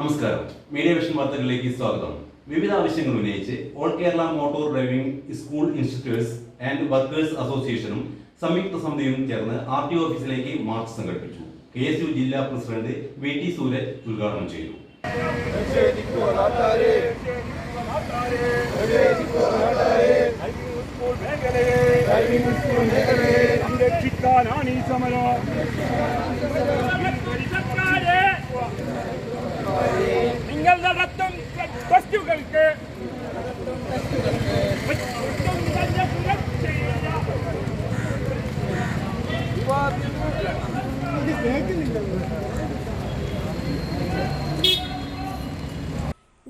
നമസ്കാരം. Media vision വാർത്തകളിലേക്ക് സ്വാഗതം. വിവിധ ആവശ്യങ്ങൾ ഉന്നയിച്ച് all Kerala motor driving school instructors and workers അസോസിയേഷനും സംയുക്ത സമിതിയും ചേർന്ന് RTO ഓഫീസിലേക്ക് മാർച്ച് സംഘടിപ്പിച്ചു. KSU ജില്ലാ പ്രസിഡന്റ് VT സൂരജ് ഉദ്ഘാടനം ചെയ്തു. നിങ്ങൾ നടത്തും ടെസ്റ്റുകൾക്ക്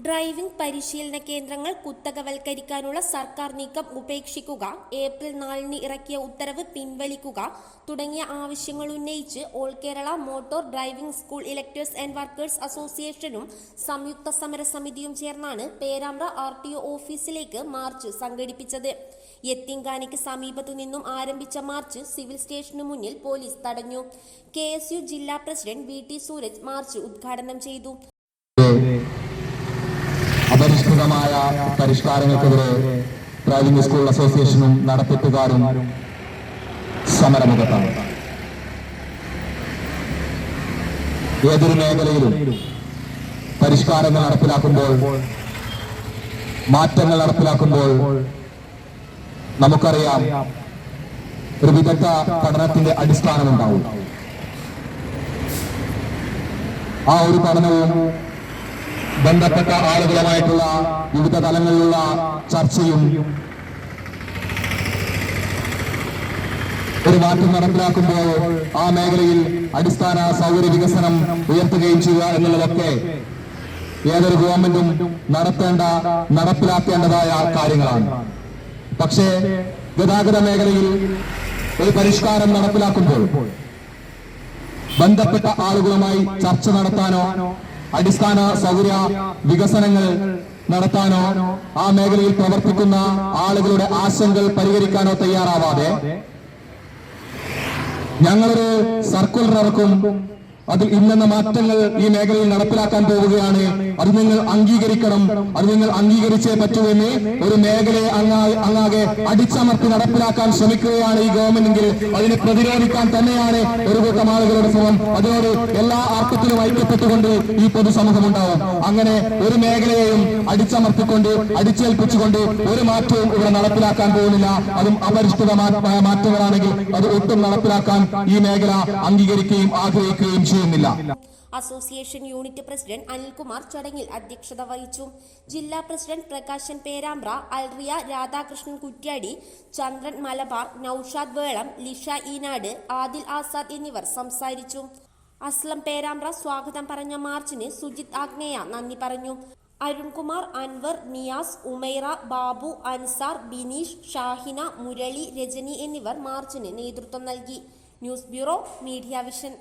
ഡ്രൈവിംഗ് പരിശീലന കേന്ദ്രങ്ങൾ കുത്തകവൽക്കരിക്കാനുള്ള സർക്കാർ നീക്കം ഉപേക്ഷിക്കുക, ഏപ്രിൽ 4 ഇറക്കിയ ഉത്തരവ് പിൻവലിക്കുക തുടങ്ങിയ ആവശ്യങ്ങൾ ഉന്നയിച്ച് all Kerala motor driving school electors and workers അസോസിയേഷനും സംയുക്ത സമരസമിതിയും ചേർന്നാണ് പേരാമ്പ്ര RTO ഓഫീസിലേക്ക് മാർച്ച് സംഘടിപ്പിച്ചത്. യത്തീംഖാനയ്ക്ക് സമീപത്തു നിന്നും ആരംഭിച്ച മാർച്ച് സിവിൽ സ്റ്റേഷനു മുന്നിൽ പോലീസ് തടഞ്ഞു. KSU ജില്ലാ പ്രസിഡന്റ് VT സൂരജ് മാർച്ച് ഉദ്ഘാടനം ചെയ്തു. അപരിഷ്കൃതമായ പരിഷ്കാരങ്ങൾക്കെതിരെ ഡ്രൈവിംഗ് സ്കൂൾ അസോസിയേഷനും നടത്തിപ്പുകാരും സമരമുഖത്താണ്. ഏതൊരു മേഖലയിലും പരിഷ്കാരങ്ങൾ നടപ്പിലാക്കുമ്പോൾ, മാറ്റങ്ങൾ നടപ്പിലാക്കുമ്പോൾ നമുക്കറിയാം ഒരു വിദഗ്ധ പഠനത്തിന്റെ അടിസ്ഥാനമുണ്ടാവും. ആ ഒരു പഠനവും ബന്ധപ്പെട്ട ആളുകളുമായിട്ടുള്ള വിവിധ തലങ്ങളിലുള്ള ചർച്ചയും ഒരു മാറ്റം നടപ്പിലാക്കുമ്പോൾ ആ മേഖലയിൽ അടിസ്ഥാന സൗകര്യ വികസനം ഉയർത്തുകയും ചെയ്യുക എന്നുള്ളതൊക്കെ ഏതൊരു ഗവൺമെന്റും നടപ്പിലാക്കേണ്ടതായ കാര്യങ്ങളാണ്. പക്ഷേ ഗതാഗത മേഖലയിൽ ഒരു പരിഷ്കാരം നടപ്പിലാക്കുമ്പോൾ ബന്ധപ്പെട്ട ആളുകളുമായി ചർച്ച നടത്താനോ അടിസ്ഥാന സൗകര്യ വികസനങ്ങൾ നടത്താനോ ആ മേഖലയിൽ പ്രവർത്തിക്കുന്ന ആളുകളുടെ ആശങ്കകൾ പരിഹരിക്കാനോ തയ്യാറാവാതെ ഞങ്ങളൊരു സർക്കുലർ ഇറക്കും, അതിൽ ഇന്നെന്ന മാറ്റങ്ങൾ ഈ മേഖലയിൽ നടപ്പിലാക്കാൻ പോവുകയാണ്, അത് നിങ്ങൾ അംഗീകരിക്കണം, അത് നിങ്ങൾ അംഗീകരിച്ചേ പറ്റൂവെന്ന് ഒരു മേഖലയെ അങ്ങാകെ അടിച്ചമർത്തി നടപ്പിലാക്കാൻ ശ്രമിക്കുകയാണ് ഈ ഗവൺമെന്റെങ്കിൽ അതിനെ പ്രതിരോധിക്കാൻ തന്നെയാണ് ഒരു കൂട്ടം ആളുകളുടെ ശ്രമം. അതിനോട് എല്ലാ അർത്ഥത്തിലും ഐക്യപ്പെട്ടുകൊണ്ട് ഈ പൊതുസമൂഹം ഉണ്ടാവും. അങ്ങനെ ഒരു മേഖലയെയും അടിച്ചമർത്തിക്കൊണ്ട് അടിച്ചേൽപ്പിച്ചുകൊണ്ട് ഒരു മാറ്റവും ഇവിടെ നടപ്പിലാക്കാൻ പോകുന്നില്ല. അതും അപരിഷ്കൃത മാറ്റങ്ങളാണെങ്കിൽ അത് ഒട്ടും നടപ്പിലാക്കാൻ ഈ മേഖല അംഗീകരിക്കുകയും ആഗ്രഹിക്കുകയും ചെയ്യും. അസോസിയേഷൻ യൂണിറ്റ് പ്രസിഡന്റ് അനിൽകുമാർ ചടങ്ങിൽ അധ്യക്ഷത വഹിച്ചു. ജില്ലാ പ്രസിഡന്റ് പ്രകാശൻ പേരാമ്പ്ര, അൽറിയ രാധാകൃഷ്ണൻ കുറ്റ്യാടി, ചന്ദ്രൻ മലബാർ, നൌഷാദ് വേളം, ലിഷ ഈനാട്, ആദിൽ ആസാദ് എന്നിവർ സംസാരിച്ചു. അസ്ലം പേരാമ്പ്ര സ്വാഗതം പറഞ്ഞ മാർച്ചിന് സുജിത് ആഗ്നേയ നന്ദി പറഞ്ഞു. അരുൺകുമാർ, അൻവർ, നിയാസ്, ഉമൈറ, ബാബു, അൻസാർ, ബിനീഷ്, ഷാഹിന, മുരളി, രജനി എന്നിവർ മാർച്ചിന് നേതൃത്വം നൽകി. News bureau, media vision.